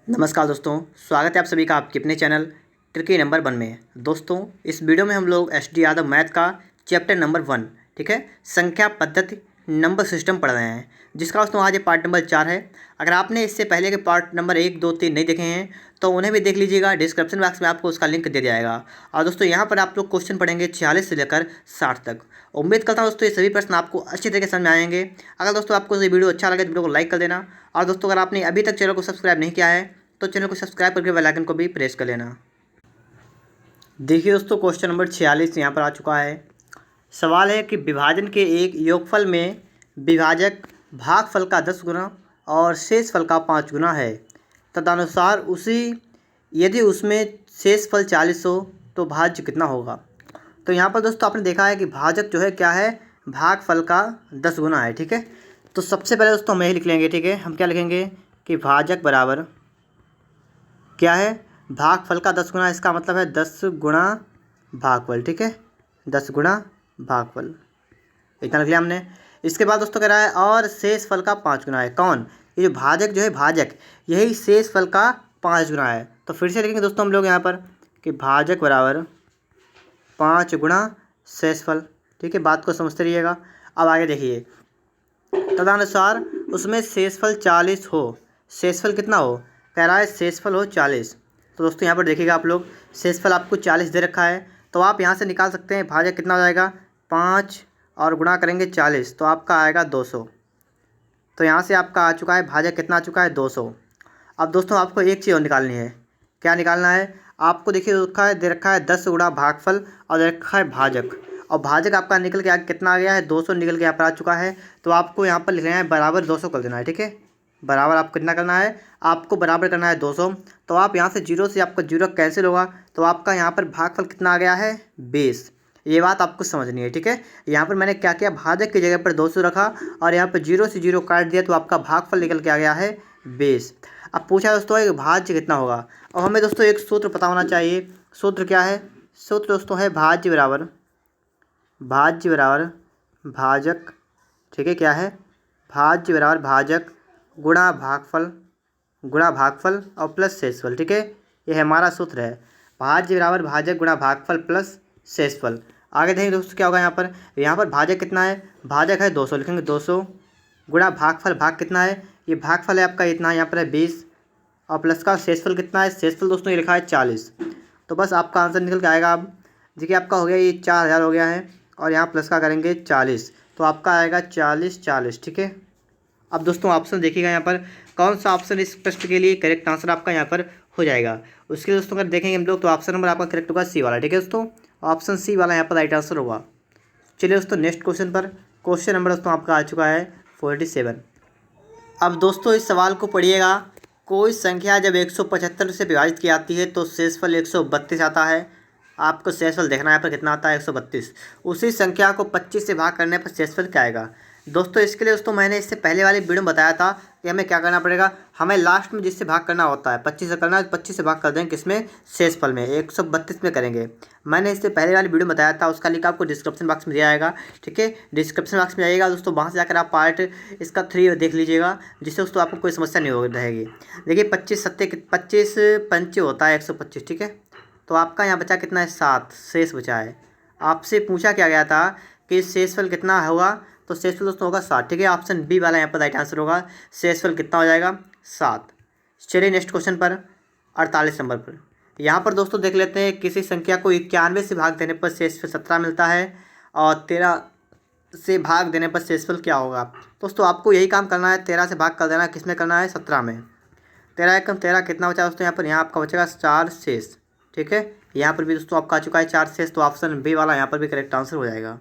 नमस्कार दोस्तों, स्वागत है आप सभी का आपके अपने चैनल ट्रिकी नंबर 1 में। दोस्तों, इस वीडियो में हम लोग एस.डी. यादव मैथ का चैप्टर नंबर 1, ठीक है, संख्या पद्धति नंबर सिस्टम पढ़ रहे हैं, जिसका दोस्तों आज ये पार्ट नंबर 4 है। अगर आपने इससे पहले के पार्ट नंबर 1, 2, 3 नहीं देखे हैं तो उन्हें भी देख लीजिएगा। डिस्क्रिप्शन बॉक्स में आपको उसका लिंक दे दिया जाएगा। और दोस्तों, यहाँ पर आप लोग क्वेश्चन पढ़ेंगे 46 से लेकर 60 तक। उम्मीद करता हूँ दोस्तों ये सभी प्रश्न आपको अच्छी तरीके से समझ में आएंगे। अगर दोस्तों आपको ये वीडियो अच्छा लगे तो वीडियो को लाइक कर देना। और दोस्तों, अगर आपने अभी तक चैनल को सब्सक्राइब नहीं किया है तो चैनल को सब्सक्राइब करके बेल आइकन को भी प्रेस कर लेना। देखिए दोस्तों, क्वेश्चन नंबर 46 यहाँ पर आ चुका है। सवाल है कि विभाजन के एक योगफल में विभाजक भागफल का 10 गुना और शेषफल का 5 गुना है। तदनुसार उसी यदि उसमें शेषफल 40 हो तो भाज्य कितना होगा। तो यहाँ पर दोस्तों आपने देखा है कि भाजक जो है क्या है, भागफल का 10 गुना है। ठीक है, तो सबसे पहले दोस्तों हम यही लिख लेंगे। ठीक है, हम क्या लिखेंगे कि भाजक बराबर क्या है, भागफल का 10 गुना। इसका मतलब है 10 गुणा भागफल। ठीक है, 10 गुणा भागफल, इतना लिख लिया हमने। इसके बाद दोस्तों कह रहा है और शेषफल का 5 गुना है। कौन, ये जो भाजक जो है, भाजक यही शेषफल का 5 गुना है। तो फिर से लिखेंगे दोस्तों हम लोग यहाँ पर कि भाजक बराबर 5 गुणा शेषफल। ठीक है, बात को समझते रहिएगा। अब आगे देखिए, तदनुसार उसमें शेषफल 40 हो, शेषफल कितना हो, कह रहा है शेषफल हो 40। तो दोस्तों यहाँ पर देखिएगा आप लोग, शेषफल आपको 40 दे रखा है, तो आप यहाँ से निकाल सकते हैं भाजक कितना हो जाएगा, 5 और गुणा करेंगे 40 तो आपका आएगा 200। तो यहाँ से आपका आ चुका है भाजक कितना आ चुका है, 200। अब दोस्तों आपको एक चीज़ और निकालनी है। क्या निकालना है आपको, देखिए दे रखा है 10 गुणा भागफल और दे रखा है भाजक। और भाजक आपका निकल के कितना आ गया है, 200 निकल के यहाँ पर आ चुका है। तो आपको यहाँ पर लिखना है बराबर 200 कर देना है। ठीक है, बराबर आपको कितना करना है, आपको बराबर करना है 200। तो आप यहाँ से जीरो से आपका जीरो कैंसिल होगा, तो आपका यहाँ पर भागफल कितना आ गया है, 20। ये बात आपको समझनी है। ठीक है, यहाँ पर मैंने क्या किया, भाजक की जगह पर 200 रखा और यहाँ पर जीरो से जीरो काट दिया, तो आपका भागफल निकल के आ गया है 20। अब पूछा दोस्तों है भाज्य कितना होगा। और हमें दोस्तों एक सूत्र पता होना चाहिए। सूत्र क्या है, सूत्र दोस्तों है भाज्य बराबर भाजक। ठीक है, क्या है, भाज्य बराबर भाजक गुणा भागफल और प्लस शेषफल। ठीक है, ये हमारा सूत्र है, भाज्य बराबर भाजक गुणा भागफल प्लस शेषफल। आगे देखेंगे दोस्तों क्या होगा, यहाँ पर भाजक कितना है, भाजक है 200, लिखेंगे 200 गुणा भागफल, भाग कितना है, ये भागफल है आपका इतना, यहाँ पर है 20 और प्लस का शेषफल कितना है, शेषफल दोस्तों ये लिखा है 40। तो बस आपका आंसर निकल के आएगा। अब देखिए आपका हो गया ये 4000 हो गया है और यहाँ प्लस का करेंगे 40, तो आपका आएगा 40। ठीक है, अब दोस्तों ऑप्शन देखिएगा यहाँ पर कौन सा ऑप्शन इस प्रश्न के लिए करेक्ट आंसर आपका यहाँ पर हो जाएगा। उसके दोस्तों अगर देखेंगे हम लोग तो ऑप्शन नंबर आपका करेक्ट होगा सी वाला। ठीक है दोस्तों, ऑप्शन सी वाला यहाँ पर राइट आंसर होगा। चलिए दोस्तों नेक्स्ट क्वेश्चन पर, क्वेश्चन नंबर दोस्तों आपका आ चुका है 47। अब दोस्तों इस सवाल को पढ़िएगा। कोई संख्या जब 175 से विभाजित की जाती है तो शेषफल 132 आता है। आपको शेषफल देखना है यहाँ पर कितना आता है, 132। उसी संख्या को 25 से भाग करने पर शेषफल क्या आएगा। दोस्तों इसके लिए दोस्तों मैंने इससे पहले वाली वीडियो में बताया था कि हमें क्या करना पड़ेगा, हमें लास्ट में जिससे भाग करना होता है 25 से करना है, 25 से भाग कर देंगे किसमें, शेषफल में, 132 में करेंगे। मैंने इससे पहले वाली वीडियो में बताया था, उसका लिंक आपको डिस्क्रिप्शन बॉक्स में दिया जाएगा। ठीक है, डिस्क्रिप्शन बॉक्स में जाइएगा दोस्तों, वहाँ से जाकर आप पार्ट इसका 3 देख लीजिएगा, जिससे दोस्तों आपको कोई समस्या नहीं हो रहेगी। देखिए 25 पंचे होता है 125। ठीक है, तो आपका यहाँ बचा कितना है, 7 शेष बचा है। आपसे पूछा क्या गया था कि शेषफल कितना होगा, तो शेषफल दोस्तों होगा 7। ठीक है, ऑप्शन बी वाला यहाँ पर राइट आंसर होगा, शेषफल कितना हो जाएगा, 7। चलिए नेक्स्ट क्वेश्चन पर, 48 नंबर पर। यहाँ पर दोस्तों देख लेते हैं, किसी संख्या को 91 से भाग देने पर शेषफल 17 मिलता है और 13 से भाग देने पर शेषफल क्या होगा। दोस्तों आपको यही काम करना है, 13 से भाग कर देना, किस में करना है, 17 में। 13 एकम 13 कितना बचा दोस्तों यहाँ पर, यहाँ आपका बचेगा 4 शेष। ठीक है, यहाँ पर भी दोस्तों आपका आ चुका है 4 शेष, तो ऑप्शन बी वाला यहाँ पर भी करेक्ट आंसर हो जाएगा।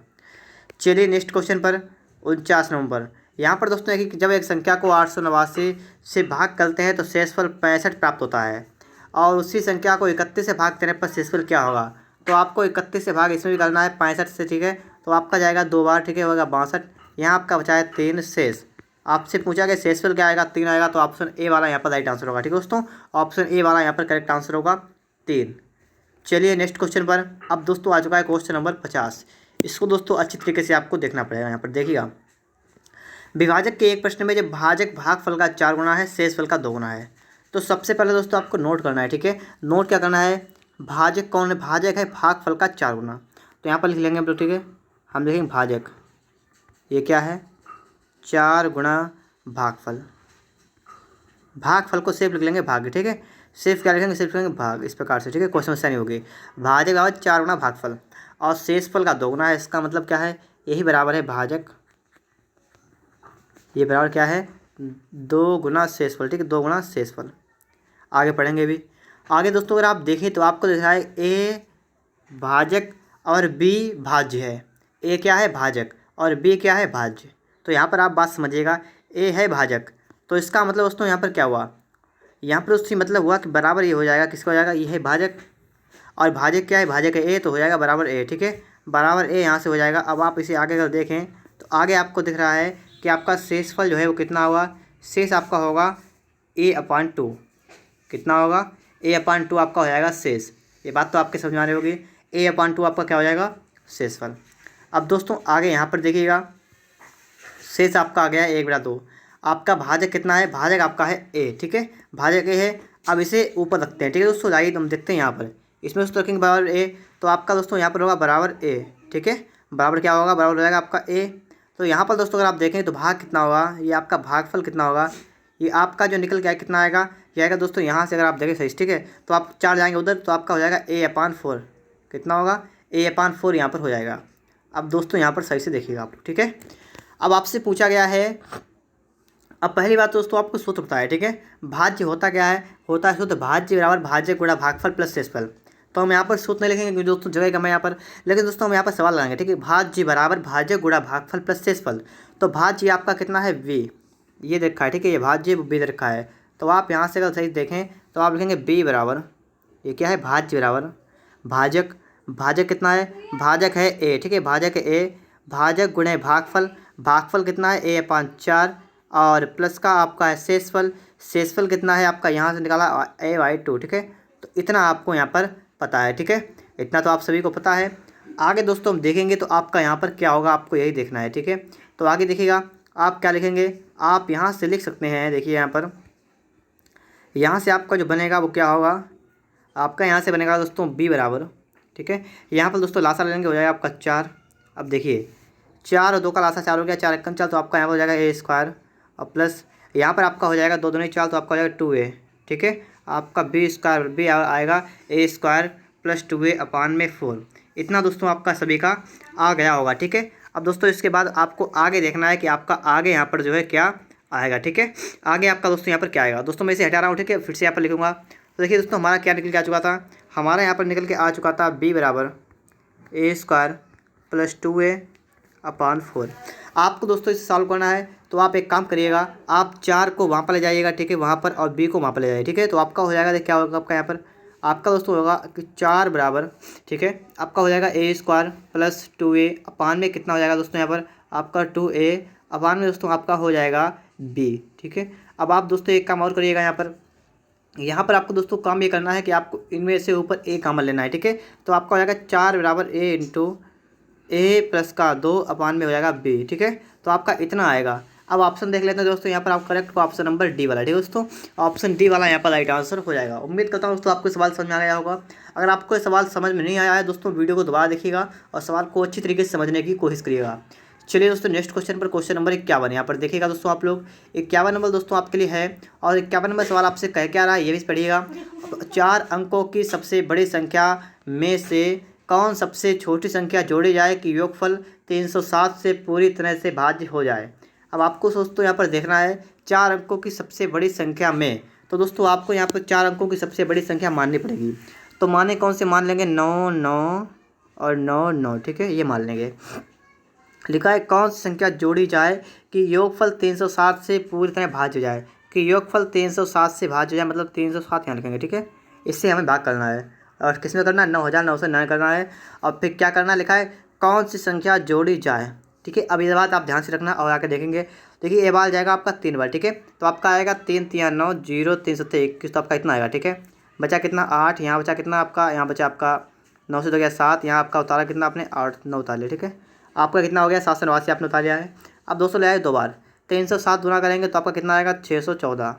चलिए नेक्स्ट क्वेश्चन पर, 49 नंबर। यहाँ पर दोस्तों है कि जब एक संख्या को 889 से भाग करते हैं तो शेषफल 65 प्राप्त होता है और उसी संख्या को 31 से भाग देने पर शेषफल क्या होगा। तो आपको 31 से भाग इसमें भी करना है 65 से। ठीक है, तो आपका जाएगा 2 बार। ठीक है, होगा 62। यहाँ आपका बचा है 3 शेष। आपसे पूछा गया शेषफल क्या आएगा, 3 आएगा, तो ऑप्शन ए वाला यहाँ पर राइट आंसर होगा। ठीक है दोस्तों, ऑप्शन ए वाला यहाँ पर करेक्ट आंसर होगा 3। चलिए नेक्स्ट क्वेश्चन पर, अब दोस्तों आ चुका है क्वेश्चन नंबर 50। इसको दोस्तों अच्छी तरीके से आपको देखना पड़ेगा। यहाँ पर देखिएगा, विभाजक के एक प्रश्न में जब भाजक भागफल का 4 गुना है, शेषफल का 2 गुना है, तो सबसे पहले दोस्तों आपको नोट करना है, ठीक है। नोट क्या करना है, भाजक कौन है, भाजक है भागफल का 4 गुना। तो यहाँ पर लिख लेंगे हम लोग, ठीक है। हम लिखेंगे भाजक, ये क्या है 4 गुना भागफल। भागफल को सिर्फ लिख लेंगे भाग, ठीक है। सिर्फ क्या लिखेंगे, सिर्फ लिखेंगे भाग, इस प्रकार से, ठीक है। कोई समस्या नहीं होगी। भाजक बराबर 4 गुना भागफल और शेषफल का 2 गुना है। इसका मतलब क्या है, यही बराबर है भाजक, ये बराबर क्या है 2 गुना शेषफल, ठीक है। 2 गुना शेषफल। आगे पढ़ेंगे भी। आगे दोस्तों अगर आप देखें तो आपको दिख रहा है ए भाजक और बी भाज्य है। ए क्या है भाजक और बी क्या है भाज्य। तो यहाँ पर आप बात समझिएगा, ए है भाजक तो इसका मतलब दोस्तों यहाँ पर क्या हुआ, यहाँ पर उससे मतलब हुआ कि बराबर ये हो जाएगा, किसका हो जाएगा, ये है भाजक और भाजक क्या है, भाजक है ए, तो हो जाएगा बराबर ए, ठीक है। बराबर ए यहाँ से हो जाएगा। अब आप इसे आगे अगर देखें तो आगे आपको दिख रहा है कि आपका शेषफल जो है वो कितना होगा, शेष आपका होगा A/2। कितना होगा, A/2 आपका हो जाएगा शेष। ये बात तो आपके समझ में आ रही होगी। A/2 आपका क्या हो जाएगा, शेषफल। अब दोस्तों आगे यहाँ पर देखिएगा, शेष आपका आ गया 1/2। आपका भाजक कितना है, भाजक आपका है ए, ठीक है। भाजक ए है। अब इसे ऊपर रखते हैं, ठीक है दोस्तों। आइए हम देखते हैं यहाँ पर, इसमें दोस्तों रखेंगे बराबर ए, तो आपका दोस्तों यहाँ पर होगा बराबर ए, ठीक है। बराबर क्या होगा, बराबर हो जाएगा आपका ए। तो यहाँ पर दोस्तों अगर आप देखें तो भाग कितना होगा, ये आपका भागफल कितना होगा, ये आपका जो निकल के आए कितना आएगा, ये आएगा दोस्तों यहाँ से अगर आप देखें सही, ठीक है। तो आप 4 जाएंगे उधर तो आपका हो जाएगा A/4। कितना होगा, A/4 यहाँ पर हो जाएगा। अब दोस्तों यहाँ पर सही से देखिएगा आप, ठीक है। अब आपसे पूछा गया है, अब पहली बात दोस्तों आपको सूत्र बताया, ठीक है। भाज्य होता क्या है, होता है सूत्र भाज्य बराबर भाज्य गुणा भागफल प्लस शेषफल। तो हम यहाँ पर सूत्र नहीं लिखेंगे क्योंकि दोस्तों जगह कम है यहाँ पर, लेकिन दोस्तों हम यहाँ पर सवाल लगाएंगे, ठीक है। भाज्य बराबर भाज्य गुणा भागफल प्लस शेषफल। तो भाज्य आपका कितना है v, ये देखा है, ठीक है। ये भाज्य b दे रखा है। तो आप यहाँ से अगर सही देखें तो आप लिखेंगे b बराबर, ये क्या है भाज्य बराबर भाजक, भाजक कितना है, भाजक है a, ठीक है। भाजक है a, भाजक गुणे भागफल, भागफल कितना है A/4 और प्लस का आपका है शेषफल, शेषफल कितना है आपका यहाँ से निकाला A/2, ठीक है। तो इतना आपको यहाँ पर पता है, ठीक है। इतना तो आप सभी को पता है। आगे दोस्तों हम देखेंगे तो आपका यहाँ पर क्या होगा, आपको यही देखना है, ठीक है। तो आगे देखिएगा आप क्या लिखेंगे, आप यहाँ से लिख सकते हैं, देखिए यहाँ पर, यहाँ से आपका जो बनेगा वो क्या होगा, आपका यहाँ से बनेगा दोस्तों b बराबर, ठीक है। यहाँ पर दोस्तों लासा लेंगे हो जाएगा आपका 4। अब देखिए 4 और 2 का लासा 4 हो गया, 4 एकम 4, तो आपका यहाँ पर हो जाएगा A² और प्लस यहाँ पर आपका हो जाएगा 2 दूनी 4, तो आपका हो जाएगा 2a, ठीक है। आपका b आएगा A² प्लस 2a/4। इतना दोस्तों आपका सभी का आ गया होगा, ठीक है। अब दोस्तों इसके बाद आपको आगे देखना है कि आपका आगे यहाँ पर जो है क्या आएगा, ठीक है। आगे आपका दोस्तों यहाँ पर क्या आएगा, दोस्तों मैं इसे हटा रहा हूँ, ठीक है। फिर से यहाँ पर लिखूँगा तो देखिए दोस्तों हमारा क्या निकल के आ चुका था, हमारा यहाँ पर निकल के आ चुका था b बराबर A² प्लस 2a/4। आपको दोस्तों इसे सॉल्व करना है तो आप एक काम करिएगा, आप 4 को वहाँ पर ले जाइएगा, ठीक है, वहाँ पर, और b को वहाँ पर ले जाइए, ठीक है। तो आपका हो जाएगा, क्या होगा आपका यहाँ पर, आपका दोस्तों होगा कि 4 बराबर, ठीक है, आपका हो जाएगा A² प्लस 2a/में कितना हो जाएगा दोस्तों यहाँ पर आपका 2a/में दोस्तों आपका हो जाएगा b, ठीक है। अब आप दोस्तों एक काम और करिएगा, यहाँ पर आपको दोस्तों काम ये करना है कि आपको इनमें से ऊपर a कॉमन लेना है, ठीक है। तो आपका हो जाएगा 4 बराबर a इंटू a प्लस का 2/में हो जाएगा b, ठीक है। तो आपका इतना आएगा। अब ऑप्शन देख लेते हैं दोस्तों, यहाँ पर आप करेक्ट को ऑप्शन नंबर डी वाला, ठीक है दोस्तों। ऑप्शन डी वाला यहाँ पर राइट आंसर हो जाएगा। उम्मीद करता हूँ दोस्तों आपको सवाल समझ में आ गया होगा। अगर आपको सवाल समझ में नहीं आया है दोस्तों, वीडियो को दोबारा देखिएगा और सवाल को अच्छी तरीके से समझने की कोशिश करिएगा। चलिए दोस्तों नेक्स्ट क्वेश्चन पर, क्वेश्चन नंबर 51 यहाँ पर देखिएगा दोस्तों आप लोग। 51 नंबर दोस्तों आपके लिए है और 51 नंबर सवाल आपसे कह क्या रहा है ये भी पढ़िएगा। 4 अंकों की सबसे बड़ी संख्या में से कौन सबसे छोटी संख्या जोड़ी जाए कि योगफल 307 से पूरी तरह से भाज्य हो जाए। अब आपको दोस्तों यहाँ पर देखना है 4 अंकों की सबसे बड़ी संख्या में, तो दोस्तों आपको यहाँ पर 4 अंकों की सबसे बड़ी संख्या माननी पड़ेगी। तो माने कौन से मान लेंगे, 9 9 और 9 9, ठीक है, ये मान लेंगे। लिखा है कौन सी संख्या जोड़ी जाए कि योगफल 307 से पूरी तरह भाज्य हो जाए, कि योगफल 307 से भाज्य हो जाए, मतलब 307 यहाँ लिखेंगे, ठीक है। इससे हमें भाग करना है और किस में करना है, 9909 करना है। और फिर क्या करना है, लिखा है कौन सी संख्या जोड़ी जाए, ठीक है। अब ये बात आप ध्यान से रखना और आके देखेंगे। देखिए ये बार जाएगा आपका 3 बार, ठीक है। तो आपका आएगा 3 3 9 0 3 7 21, तो आपका इतना आएगा, ठीक है। बचा कितना 8, यहाँ बचा कितना आपका, यहाँ बचा आपका 9 से 2 गया 7, यहाँ आपका उतारा कितना आपने 8 9 उतार लिया, ठीक है। आपका कितना हो गया 789 आपने उतार लिया है। अब दोस्तों ले आए 2 बार, 307 गुना करेंगे तो आपका कितना आएगा 614,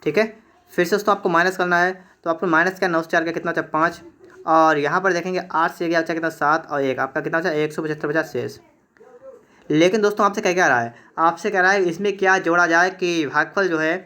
ठीक है। फिर से दोस्तों आपको माइनस करना है, तो आपको माइनस क्या 9 से 4 का कितना बचा 5, और यहाँ पर देखेंगे 8 से गया बचा कितना 7 और 1, आपका कितना बचा 175 बचा शेष। लेकिन दोस्तों आपसे क्या रहा है, आपसे कह रहा है इसमें क्या जोड़ा जाए कि भागफल जो है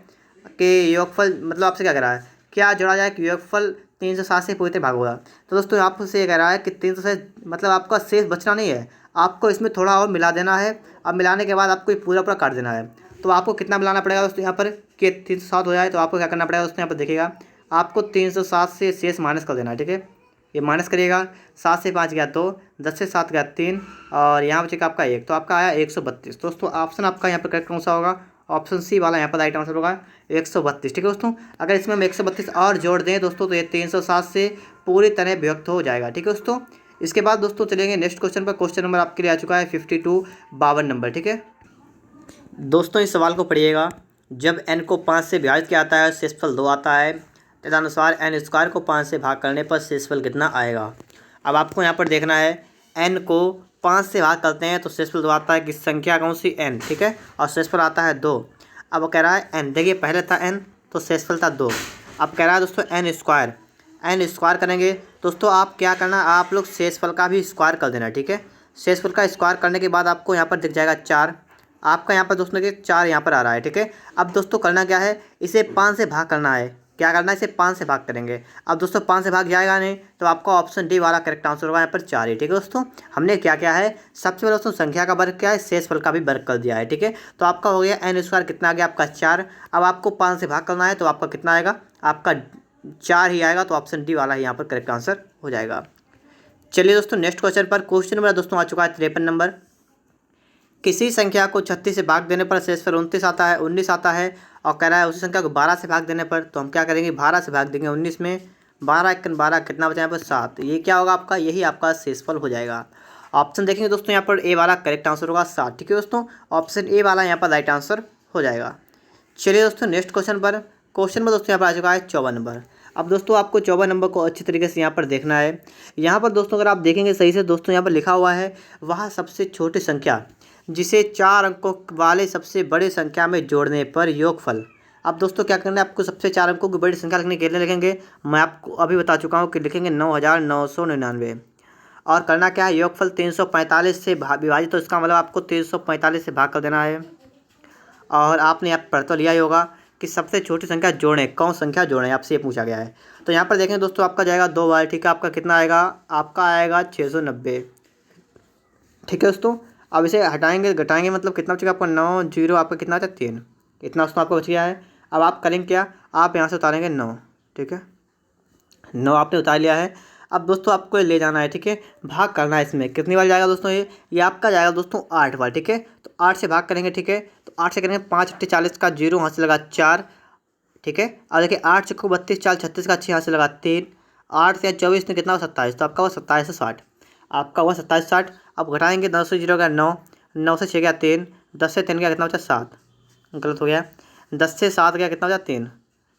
कि योगफल, मतलब आपसे क्या कह रहा है क्या जोड़ा जाए कि योगफल 307 से पूरी तरह भाग होगा। तो दोस्तों आपसे ये कह रहा है कि 300 से मतलब आपका शेष बचना नहीं है, आपको इसमें थोड़ा और मिला देना है। अब मिलाने के बाद आपको ये पूरा पूरा काट देना है। तो आपको कितना मिलाना पड़ेगा दोस्तों यहाँ पर कि 307 हो जाए, तो आपको क्या करना पड़ेगा दोस्तों यहाँ पर देखिएगा, आपको 307 से शेष माइनस कर देना है। ठीक है, ये माइनस करिएगा, 7 से 5 गया 2, 10 से 7 गया 3, और यहाँ बचेगा आपका 1, तो आपका आया 132। दोस्तों ऑप्शन आपका यहाँ पर करेक्ट कौन सा होगा, ऑप्शन सी वाला यहाँ पर राइट आंसर होगा 132। ठीक है दोस्तों, अगर इसमें हम 132 और जोड़ दें दोस्तों तो ये 307 से पूरी तरह विभक्त हो जाएगा। ठीक है दोस्तों, इसके बाद दोस्तों चलेंगे नेक्स्ट क्वेश्चन पर। क्वेश्चन नंबर आपके लिए आ चुका है 52 52 नंबर। ठीक है दोस्तों, इस सवाल को पढ़िएगा। जब n को 5 से विभाजित किया जाता है शेषफल 2 आता है, तदनुसार n स्क्वायर को 5 से भाग करने पर शेषफल कितना आएगा। अब आपको यहाँ पर देखना है n को 5 से भाग करते हैं तो शेषफल 2 आता है कि संख्या कौन सी n, ठीक है, और शेषफल आता है 2। अब वो कह रहा है n, देखिए पहले था n तो शेषफल था 2, अब कह रहा है दोस्तों n स्क्वायर करेंगे। दोस्तों आप क्या करना, आप लोग शेषफल का भी स्क्वायर कर देना। ठीक है, शेषफल का स्क्वायर करने के बाद आपको यहाँ पर दिख जाएगा 4, आपका यहाँ पर दोस्तों के 4 यहाँ पर आ रहा है। ठीक है, अब दोस्तों करना क्या है, इसे 5 से भाग करना है। क्या करना है, इसे 5 से भाग करेंगे। अब दोस्तों 5 से भाग जाएगा नहीं, तो आपका ऑप्शन डी वाला करेक्ट आंसर होगा यहाँ पर 4 ही। ठीक है दोस्तों, हमने क्या क्या है, सबसे पहले दोस्तों संख्या का वर्ग क्या है, शेषफल का भी वर्ग कर दिया है। ठीक है, तो आपका हो गया n स्क्वायर कितना आ गया आपका 4। अब आपको 5 से भाग करना है तो आपका कितना आएगा, आपका 4 ही आएगा, तो ऑप्शन डी वाला ही यहाँ पर करेक्ट आंसर हो जाएगा। चलिए दोस्तों नेक्स्ट क्वेश्चन पर। क्वेश्चन नंबर दोस्तों आ चुका है 53 नंबर। किसी संख्या को 36 से भाग देने पर शेषफल 29 आता है, 19 आता है, और कह रहा है उसी संख्या को 12 से भाग देने पर, तो हम क्या करेंगे 12 से भाग देंगे 19 में, 12 1 12 कितना बचा यहाँ पर 7। ये क्या होगा आपका, यही आपका शेषफल हो जाएगा। ऑप्शन देखेंगे दोस्तों यहाँ पर ए वाला करेक्ट आंसर होगा 7। ठीक है दोस्तों, ऑप्शन ए वाला यहाँ पर राइट आंसर हो जाएगा। चलिए दोस्तों नेक्स्ट क्वेश्चन पर। क्वेश्चन में दोस्तों यहाँ पर आ चुका है 54 नंबर। अब दोस्तों आपको 54 नंबर को अच्छी तरीके से यहाँ पर देखना है। यहाँ पर दोस्तों अगर आप देखेंगे सही से दोस्तों, यहाँ पर लिखा हुआ है वह सबसे छोटी संख्या जिसे 4 अंकों वाले सबसे बड़े संख्या में जोड़ने पर योगफल। अब दोस्तों क्या करना है, आपको सबसे 4 अंकों की बड़ी संख्या लिखने के लिए लिखेंगे, मैं आपको अभी बता चुका हूँ कि लिखेंगे 9999, और करना क्या है, योगफल 345 से विभाजित, तो इसका मतलब आपको 345 से भाग कर देना है। और आपने आप पढ़ तो लिया ही होगा कि सबसे छोटी संख्या जोड़ें, कौन संख्या जोड़ें, आपसे ये पूछा गया है। तो यहाँ पर देखें दोस्तों आपका जाएगा 2 बार। ठीक है, आपका कितना आएगा, आपका आएगा 690। ठीक है दोस्तों, अब इसे हटाएंगे घटाएंगे मतलब कितना बचेगा आपका 9 0, आपका कितना बचा 3, इतना दोस्तों आपका बच गया है। अब आप करेंगे क्या, आप यहाँ से उतारेंगे 9। ठीक है, 9 आपने उतार लिया है। अब दोस्तों आपको ये ले जाना है। ठीक है, भाग करना है, इसमें कितनी बार जाएगा दोस्तों, ये आपका जाएगा दोस्तों 8 बार। ठीक है, तो 8 से भाग करेंगे। ठीक है, तो 8 से करेंगे 5 8 40 का 0 यहाँ से लगा 4। ठीक है, अब देखिए 8 चक्को 32 4 36 का 6 यहाँ से लगा 3, 8 से 24 में कितना हुआ 27, तो आपका हुआ 27 से 60, आपका हुआ 27 60। अब घटाएंगे 10 से 0 गया 9, 9 से 6 गया 3, 10 से 3 गया कितना बचा 7, गलत हो गया, 10 से 7 गया कितना बचा 3,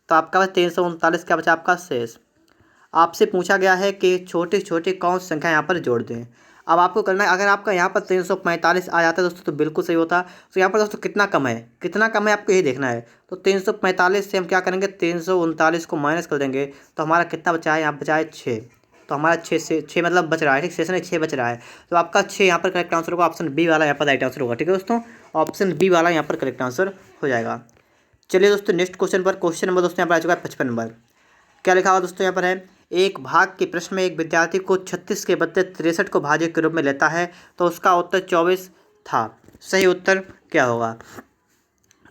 तो आपका बचा 339 क्या बचा आपका शेष। आपसे पूछा गया है कि छोटी छोटी कौन सी संख्या यहाँ पर जोड़ दें। अब आपको करना है, अगर आपका यहाँ पर 345 आ जाता है दोस्तों तो बिल्कुल सही होता। तो यहाँ पर दोस्तों कितना कम है, कितना कम है आपको यही देखना है। तो 345 से हम क्या करेंगे 339 को माइनस कर देंगे, तो हमारा कितना बचा है, यहाँ बचा है 6। तो हमारा 6 से 6 मतलब बच रहा है, ठीक, शेष नहीं 6 बच रहा है। तो आपका 6 यहाँ पर करेक्ट आंसर होगा, ऑप्शन बी वाला यहाँ पर राइट आंसर होगा। ठीक है दोस्तों, ऑप्शन बी वाला यहाँ पर करेक्ट आंसर हो जाएगा। चलिए दोस्तों नेक्स्ट क्वेश्चन पर। क्वेश्चन नंबर दोस्तों यहाँ पर आ चुका है 55 नंबर। क्या लिखा हुआ दोस्तों यहाँ पर है, एक भाग के प्रश्न में एक विद्यार्थी को 36 के बदले 63 को भाज्य के रूप में लेता है तो उसका उत्तर 24 था। सही उत्तर क्या होगा।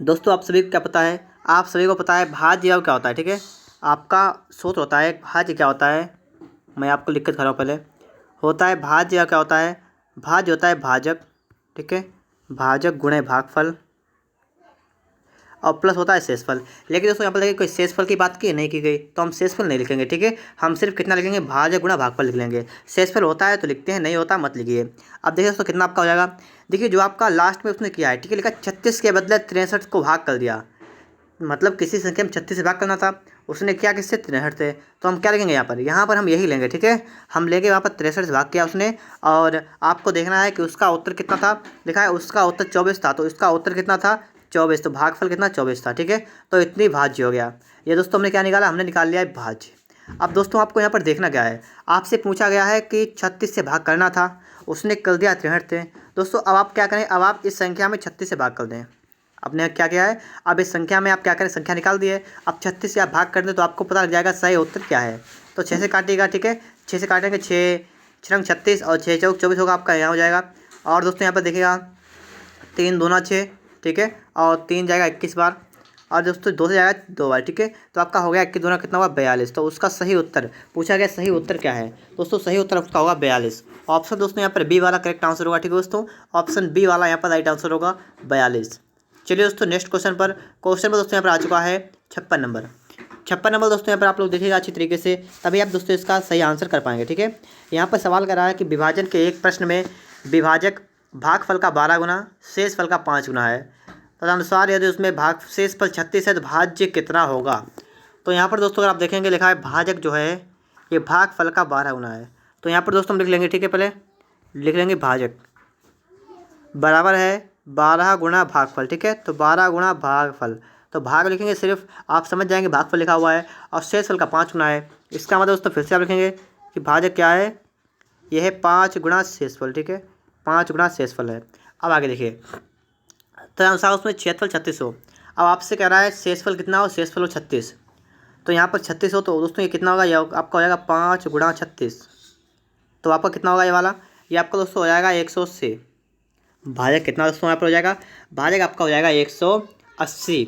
दोस्तों आप सभी को क्या पता है, आप सभी को पता है भाज्य क्या होता है। ठीक है, आपका सूत्र होता है भाज्य क्या होता है, मैं आपको लिख कर खा रहा हूँ पहले। होता है भाज्य क्या होता है, भाज्य होता है भाजक। ठीक है, भाजक गुणे भागफल, और प्लस होता है शेषफल। लेकिन दोस्तों यहाँ पर देखिए कोई शेषफल की बात की नहीं की गई, तो हम शेषफल नहीं लिखेंगे। ठीक है, हम सिर्फ कितना लिखेंगे, भाजक गुणा भागफल लिख लेंगे। शेषफल होता है तो लिखते हैं, नहीं होता मत लिखिए। अब देखिए दोस्तों कितना आपका हो जाएगा, देखिए जो आपका लास्ट में उसने किया है, ठीक है, लिखा 36 के बदले 63 को भाग कर दिया, मतलब किसी संख्या में 36 से भाग करना था, उसने क्या किससे 63 से, तो हम क्या लिखेंगे यहाँ पर हम यही लेंगे। ठीक है, हम लेंगे वहाँ पर 63 से भाग किया उसने, और आपको देखना है कि उसका उत्तर कितना था, लिखा है उसका उत्तर 24 था, तो इसका उत्तर कितना था 24, तो भागफल कितना 24 था। ठीक है, तो इतनी भाज्य हो गया। ये दोस्तों हमने क्या निकाला, हमने निकाल लिया है भाज्य। अब दोस्तों आपको यहाँ पर देखना क्या है, आपसे पूछा गया है कि 36 से भाग करना था, उसने कर दिया 63 थे। दोस्तों अब आप क्या करें, अब आप इस संख्या में 36 से भाग कर दें। आपने क्या किया है, अब इस संख्या में आप क्या करें, संख्या निकाल दिए, अब 36 से आप भाग कर दें तो आपको पता लग जाएगा सही उत्तर क्या है। तो 6 से काटिएगा। ठीक है, 6 से काटेंगे, 6 6 36 और 6 चौक 24 होगा आपका, यहाँ हो जाएगा। और दोस्तों यहाँ पर देखिएगा 3 दूना 6, ठीक है, और 3 जाएगा 21 बार, और दोस्तों 2 से जाएगा 2 बार। ठीक है, तो आपका हो गया 21 दूना कितना हुआ 42। तो उसका सही उत्तर पूछा गया, सही उत्तर क्या है दोस्तों, सही उत्तर उसका होगा 42। ऑप्शन दोस्तों यहाँ पर बी वाला करेक्ट आंसर होगा। ठीक है दोस्तों, ऑप्शन बी वाला यहाँ पर राइट आंसर होगा 42। चलिए दोस्तों नेक्स्ट क्वेश्चन पर दोस्तों यहाँ पर आ चुका है 56 नंबर। 56 नंबर दोस्तों यहाँ पर आप लोग देखिएगा अच्छी तरीके से, तभी आप दोस्तों इसका सही आंसर कर पाएंगे। ठीक है, यहाँ पर सवाल कर रहा है कि विभाजन के एक प्रश्न में विभाजक भागफल का 12 गुना शेषफल का 5 गुना है, तदनुसार यदि उसमें शेषफल 36 है तो भाज्य कितना होगा। तो यहाँ पर दोस्तों अगर आप देखेंगे लिखा है भाजक जो है ये भागफल का 12 गुना है, तो यहाँ पर दोस्तों हम लिख लेंगे। ठीक है, पहले लिख लेंगे भाजक बराबर है 12 गुना भागफल। ठीक है, तो 12 गुना भागफल, तो भाग लिखेंगे सिर्फ, आप समझ जाएंगे भागफल लिखा हुआ है, और शेषफल का 5 गुना है। इसका मतलब दोस्तों फिर से आप लिखेंगे कि भाजक क्या है, यह है 5 गुना शेषफल। ठीक है, 5 गुना शेषफल है। अब आगे देखिए, तदनुसार उसमें क्षेत्रफल 36 हो। अब आपसे कह रहा है शेषफल कितना हो, शेषफल हो 36, तो यहाँ पर 36 हो, तो दोस्तों ये कितना होगा, ये आपका हो जाएगा 5 गुणा 36, तो आपका कितना होगा ये वाला, ये आपका दोस्तों हो जाएगा 180। भाजक कितना दोस्तों यहाँ पर हो जाएगा, भाजक आपका हो जाएगा 180।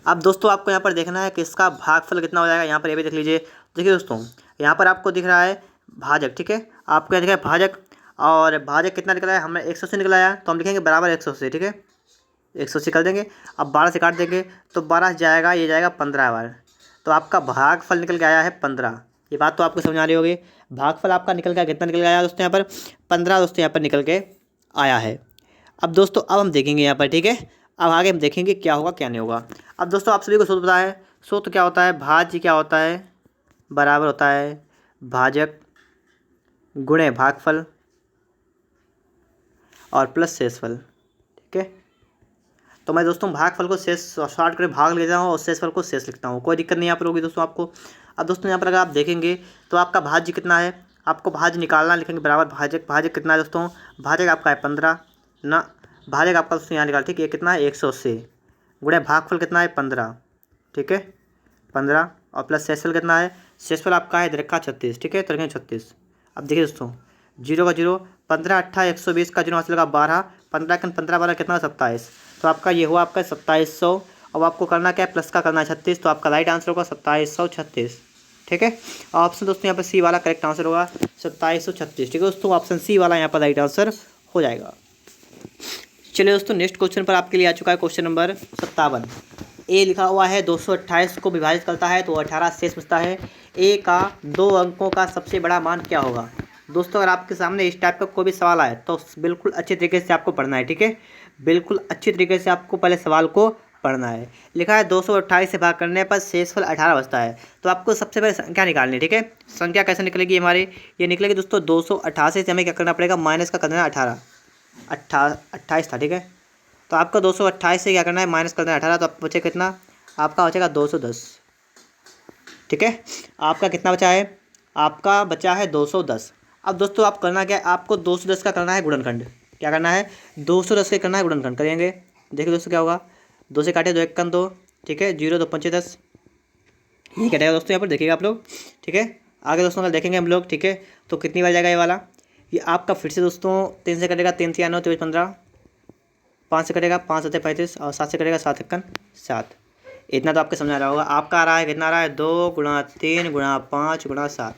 अब दोस्तों आपको यहाँ पर देखना है कि इसका भागफल कितना हो जाएगा, यहाँ पर ये भी देख लीजिए। देखिए दोस्तों यहाँ पर आपको दिख रहा है भाजक, ठीक है, आपको यहाँ दिख रहा है भाजक, और भाजक कितना निकला है, हमें 180 निकला है, तो हम लिखेंगे बराबर 180। ठीक है, 180 कर देंगे, अब 12 से काट देंगे तो 12 जाएगा, ये जाएगा 15 बार, तो आपका भागफल निकल के आया है 15। ये बात तो आपको समझ आ रही होगी, भागफल आपका निकल गया, कितना निकल के आया दोस्तों यहाँ पर 15 दोस्तों यहाँ पर निकल के आया है। अब दोस्तों अब हम देखेंगे यहाँ पर, ठीक है, अब आगे हम देखेंगे क्या होगा क्या नहीं होगा। अब दोस्तों आप सभी को सूत्र पता है, सूत्र क्या होता है, भाज्य क्या होता है, बराबर होता है भाजक गुणे भागफल और प्लस शेषफल। ठीक है, तो मैं दोस्तों भागफल को शेष शॉर्ट कर भाग लेता हूँ और शेषफल को शेष लिखता हूँ, कोई दिक्कत नहीं यहाँ पर होगी दोस्तों आपको। अब दोस्तों यहाँ पर अगर आप देखेंगे तो आपका भाज्य कितना है, आपको भाज्य निकालना, लिखेंगे बराबर भाजक, भाजक कितना है दोस्तों, भाजक आपका है 15 ना, भाजक आपका दोस्तों यहाँ निकाल, ठीक है, कितना है 180 गुणे भागफल कितना है 15। ठीक है, 15 और प्लस शेषफल कितना है, शेषफल आपका है रखा 36। ठीक है, तो रखेंगे 36। अब देखिए दोस्तों 0 का 0, 15 8 120 का 0 हासिल लगा 12, 15 का 15 12 कितना 27, तो आपका ये हुआ आपका 2700। अब आपको करना क्या है, प्लस का करना है 36, तो आपका राइट आंसर होगा 2736। ठीक है, ऑप्शन दोस्तों यहाँ पर सी वाला करेक्ट आंसर होगा 2736। ठीक है दोस्तों, ऑप्शन सी वाला यहाँ पर राइट आंसर हो जाएगा। चलिए दोस्तों नेक्स्ट क्वेश्चन पर आपके लिए आ चुका है क्वेश्चन नंबर 57। ए लिखा हुआ है 228 को विभाजित करता है तो 18 शेष बचता है, ए का 2 अंकों का सबसे बड़ा मान क्या होगा। दोस्तों अगर आपके सामने इस टाइप का कोई भी सवाल आए तो बिल्कुल अच्छे तरीके से आपको पढ़ना है। ठीक है, बिल्कुल अच्छी तरीके से आपको पहले सवाल को पढ़ना है। लिखा है 228 से भाग करने पर शेषफल 18 बचता है, तो आपको सबसे पहले संख्या निकालनी है। ठीक है, संख्या कैसे निकलेगी हमारी, ये निकलेगी दोस्तों 288 से हमें क्या करना पड़ेगा, माइनस का करना है 28 था। ठीक है, तो आपका 228 से क्या करना है, माइनस करना है 18, तो आपको बचे कितना, आपका बचेगा 210। ठीक है, आपका कितना बचा है, आपका बचा है 210। अब दोस्तों आप करना क्या है, आपको 210 का करना है गुणनखंड। क्या करना है, 210 के करना है गुणनखंड, करेंगे। देखिए दोस्तों क्या होगा, 2 से काटे 2 1 2, ठीक है, 0 2 5 10, ये कटेगा दोस्तों यहाँ पर देखिएगा आप लोग। ठीक है, आगे दोस्तों अगर देखेंगे हम लोग, ठीक है, तो कितनी बार जाएगा ये वाला, ये आपका फिर से दोस्तों 3 से कटेगा, 3 से 9 23 15, 5 से कटेगा 5 7 35, और 7 से कटेगा 7 1 7। इतना तो आपके समझ आ रहा होगा। आपका आ रहा है कितना आ रहा है, 2 गुणा 3 गुणा 5 गुणा 7।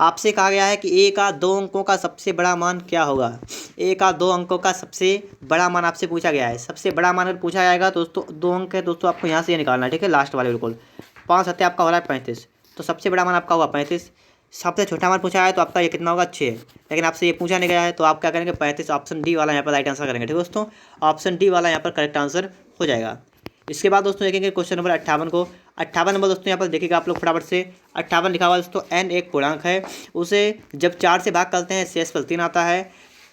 आपसे कहा गया है कि ए का 2 अंकों का सबसे बड़ा मान क्या होगा। ए का 2 अंकों का सबसे बड़ा मान आपसे पूछा गया है। सबसे बड़ा मान अगर पूछा जाएगा तो दोस्तों 2 अंक है दोस्तों, आपको यहाँ से ये निकालना है। ठीक है, लास्ट वाले बिल्कुल 5 7 आपका हो रहा है 35, तो सबसे बड़ा मान आपका होगा 35। सबसे छोटा मान पूछा है तो आपका ये कितना होगा 6, लेकिन आपसे ये पूछा नहीं गया है तो आप क्या करेंगे 35, ऑप्शन डी वाला यहाँ पर राइट आंसर करेंगे। ठीक है दोस्तों, ऑप्शन डी वाला यहाँ पर करेक्ट आंसर हो जाएगा। इसके बाद दोस्तों देखेंगे क्वेश्चन नंबर 58 को। 58 नंबर दोस्तों यहाँ पर देखिएगा आप लोग फटाफट से। 58 लिखा हुआ दोस्तों, n एक पूर्णांक है, उसे जब 4 से भाग करते हैं शेषफल 3 आता है,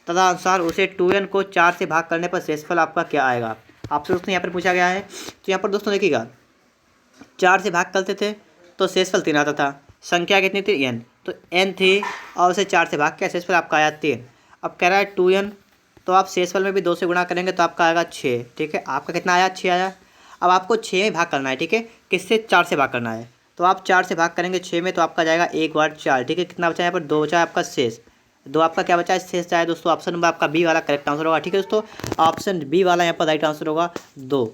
तदनुसार उसे 2n को 4 से भाग करने पर शेषफल आपका क्या आएगा। आपसे दोस्तों यहाँ पर पूछा गया है। तो यहाँ पर दोस्तों देखिएगा 4 से भाग करते थे तो शेषफल 3 आता था। संख्या कितनी थी? n, तो n थी और उसे 4 से भाग किया, शेषफल आपका आया 3। अब कह रहा है 2n, तो आप शेषफल में भी 2 से गुणा करेंगे तो आपका आएगा 6। ठीक है, आपका कितना आया? 6 आया। अब आपको 6 में भाग करना है। ठीक है, किससे? 4 से भाग करना है। तो आप 4 से भाग करेंगे 6 में तो आपका जाएगा 1 बार 4। ठीक है, कितना बचा यहाँ पर? 2 बचा है आपका शेष। 2 आपका क्या बचा है? शेष जाए दोस्तों। ऑप्शन नंबर आपका बी वाला करेक्ट आंसर होगा। ठीक है दोस्तों, ऑप्शन बी वाला यहाँ पर राइट आंसर होगा 2।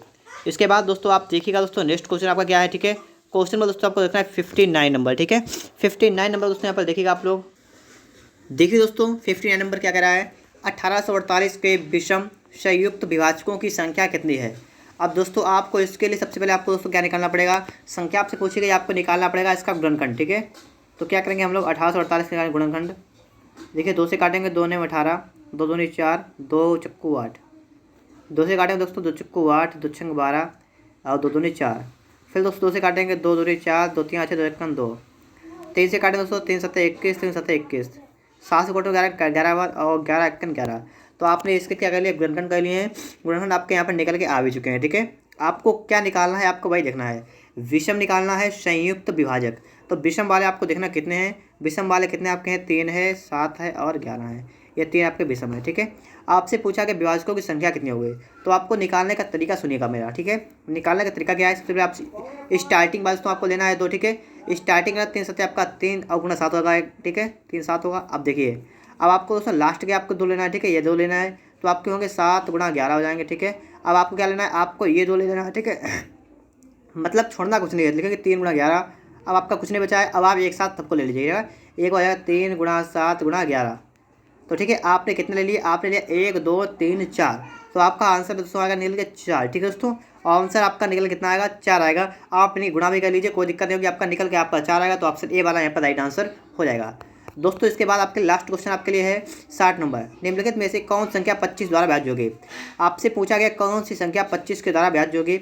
इसके बाद दोस्तों आप देखिएगा दोस्तों नेक्स्ट क्वेश्चन आपका क्या है। ठीक है, क्वेश्चन में दोस्तों आपको देखना है 59 नंबर। ठीक है, 59 नंबर दोस्तों यहाँ पर देखिएगा आप लोग। देखिए दोस्तों 59 नंबर क्या कह रहा है? 1848 के विषम संयुक्त विभाजकों की संख्या कितनी है? अब दोस्तों आपको इसके लिए सबसे पहले आपको दोस्तों क्या निकालना पड़ेगा? संख्या आपसे पूछी गई, आपको निकालना पड़ेगा इसका गुणनखंड। ठीक है, तो क्या करेंगे हम लोग? 1848 का गुणनखंड। देखिए 2 से काटेंगे, 2 ने 18, 2 दूनी 4, 2 चक्कू 8। 2 से काटेंगे दोस्तों, 2 चक्कू 8, 2 छंग 12 और 2 दूनी 4। फिर दोस्तों 2 से काटेंगे, 2 दूनी 4, 2 तीन 8, 2 एकन 2। 3 से काटेंगे दोस्तों, 3 7 21, 3 7 21। 7 से काटो 11 11 बार और 11 एकन 11। तो आपने इसके क्या कर लिया? गुणनखंड कर लिए हैं। गुणनखंड आपके यहाँ पर निकल के आ भी चुके हैं। ठीक है, आपको क्या निकालना है? आपको वही देखना है, विषम निकालना है, संयुक्त विभाजक। तो विषम वाले आपको देखना कितने हैं। विषम वाले कितने आपके हैं? 3 है, 7 है और 11 है। ये 3 आपके विषम है। ठीक है, आपसे पूछा कि विभाजकों की संख्या कितनी हो गई, तो आपको निकालने का तरीका सुनिएगा मेरा। ठीक है, निकालने का तरीका क्या है? सबसे पहले आप स्टार्टिंग वाले तो आपको लेना है 2। ठीक है, स्टार्टिंग का 3 7 आपका 3 और गुणा 7 होगा। ठीक है, 3 7 होगा। अब देखिए, अब आपको दोस्तों लास्ट के आपको 2 लेना है। ठीक है, ये 2 लेना है तो आपके होंगे 7 गुणा 11 हो जाएंगे। ठीक है, अब आपको क्या लेना है? आपको ये 2 ले लेना है। ठीक है, मतलब छोड़ना कुछ नहीं है, लिखेंगे 3 गुणा 11। अब आपका कुछ नहीं बचा है, अब आप एक साथ सबको ले लीजिएगा। एक हो जाएगा 3 गुणा 7 गुणा 11। तो ठीक है, आपने कितने ले लिए? आपने लिया 1 2 3 4। तो आपका आंसर दोस्तों आएगा निकल के 4। ठीक है दोस्तों, आंसर आपका निकल कितना आएगा? 4 आएगा। आप अपनी गुणा भी कर लीजिए, कोई दिक्कत नहीं होगी। आपका निकल के आपका 4 आएगा, तो ऑप्शन ए वाला यहाँ पर राइट आंसर हो जाएगा दोस्तों। इसके बाद आपके लास्ट क्वेश्चन आपके लिए है 60 नंबर। निम्नलिखित में से कौन संख्या 25 द्वारा भाज्य होगी? आपसे पूछा गया कौन सी संख्या 25 के द्वारा भाज्य होगी।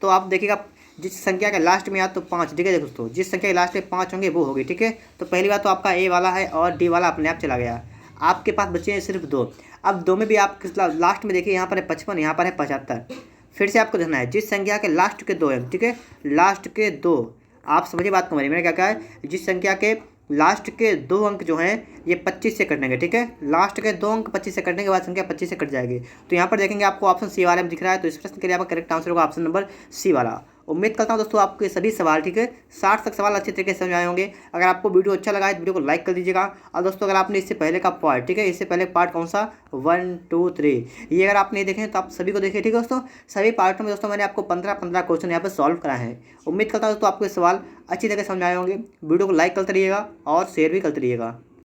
तो आप देखिएगा जिस संख्या के लास्ट में या तो 5, ठीक है दोस्तों, जिस संख्या के लास्ट में 5 होंगे वो होगी। ठीक है, तो पहली बात तो आपका ए वाला है और डी वाला अपने आप चला गया। आपके पास बचे हैं सिर्फ 2। अब 2 में भी आप लास्ट में देखिए, यहाँ पर है 55, यहाँ पर है 75। फिर से आपको देखना है जिस संख्या के लास्ट के 2 हैं। ठीक है, लास्ट के 2, आप समझिए बात को। मैंने क्या कहा है? जिस संख्या के लास्ट के 2 अंक जो हैं ये 25 से कटेंगे। ठीक है, लास्ट के 2 अंक 25 से कटने के बाद संख्या 25 से कट जाएगी। तो यहाँ पर देखेंगे आपको ऑप्शन सी वाले में दिख रहा है, तो इस प्रश्न के लिए आपका करेक्ट आंसर होगा ऑप्शन नंबर सी वाला। उम्मीद करता हूँ दोस्तों आपके सभी सवाल, ठीक है, 60 तक सवाल अच्छे तरीके से समझ आए होंगे। अगर आपको वीडियो अच्छा लगा है तो वीडियो को लाइक कर दीजिएगा। और दोस्तों अगर आपने इससे पहले का पार्ट, ठीक है, इससे पहले पार्ट कौन सा 1 2 3, ये अगर आप नहीं देखें तो आप सभी को देखिए। ठीक है दोस्तों, सभी पार्टों में दोस्तों मैंने आपको 15 क्वेश्चन यहाँ पर सॉल्व कराए हैं। उम्मीद करता हूँ दोस्तों आपको ये सवाल अच्छी तरह समझ आए होंगे। वीडियो को लाइक करते रहिएगा और शेयर भी करते रहिएगा।